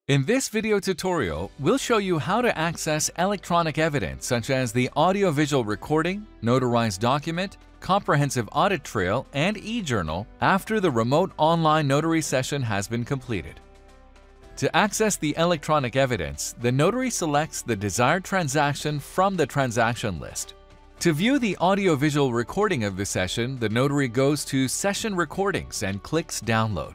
In this video tutorial, we'll show you how to access electronic evidence such as the audio-visual recording, notarized document, comprehensive audit trail, and e-journal after the remote online notary session has been completed. To access the electronic evidence, the notary selects the desired transaction from the transaction list. To view the audio-visual recording of the session, the notary goes to Session Recordings and clicks Download.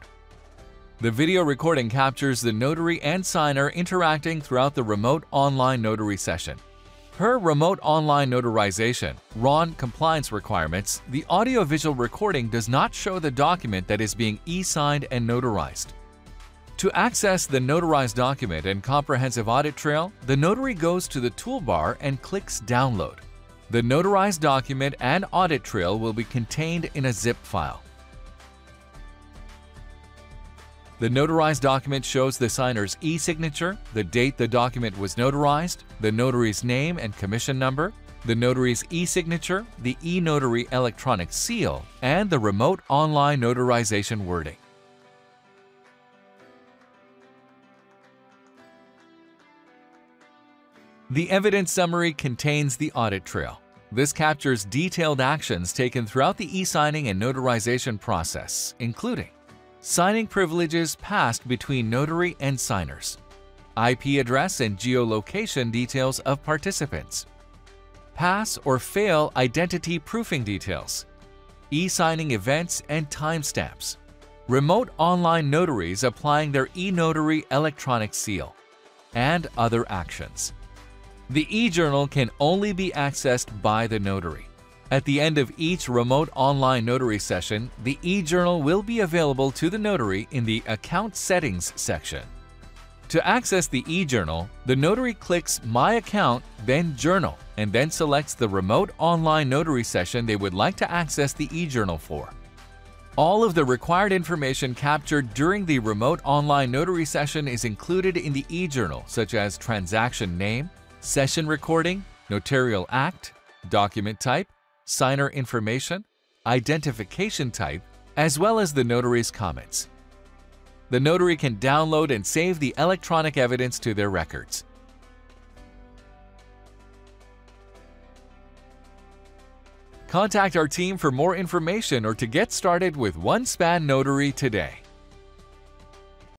The video recording captures the notary and signer interacting throughout the remote online notary session. Per remote online notarization, RON compliance requirements, the audio-visual recording does not show the document that is being e-signed and notarized. To access the notarized document and comprehensive audit trail, the notary goes to the toolbar and clicks Download. The notarized document and audit trail will be contained in a zip file. The notarized document shows the signer's e-signature, the date the document was notarized, the notary's name and commission number, the notary's e-signature, the e-notary electronic seal, and the remote online notarization wording. The evidence summary contains the audit trail. This captures detailed actions taken throughout the e-signing and notarization process, including signing privileges passed between notary and signers, IP address and geolocation details of participants, pass or fail identity proofing details, e-signing events and timestamps, remote online notaries applying their e-notary electronic seal, and other actions. The e-journal can only be accessed by the notary. At the end of each remote online notary session, the e-journal will be available to the notary in the Account Settings section. To access the e-journal, the notary clicks My Account, then Journal, and then selects the remote online notary session they would like to access the e-journal for. All of the required information captured during the remote online notary session is included in the e-journal, such as transaction name, session recording, notarial act, document type, signer information, identification type, as well as the notary's comments. The notary can download and save the electronic evidence to their records. Contact our team for more information or to get started with OneSpan Notary today.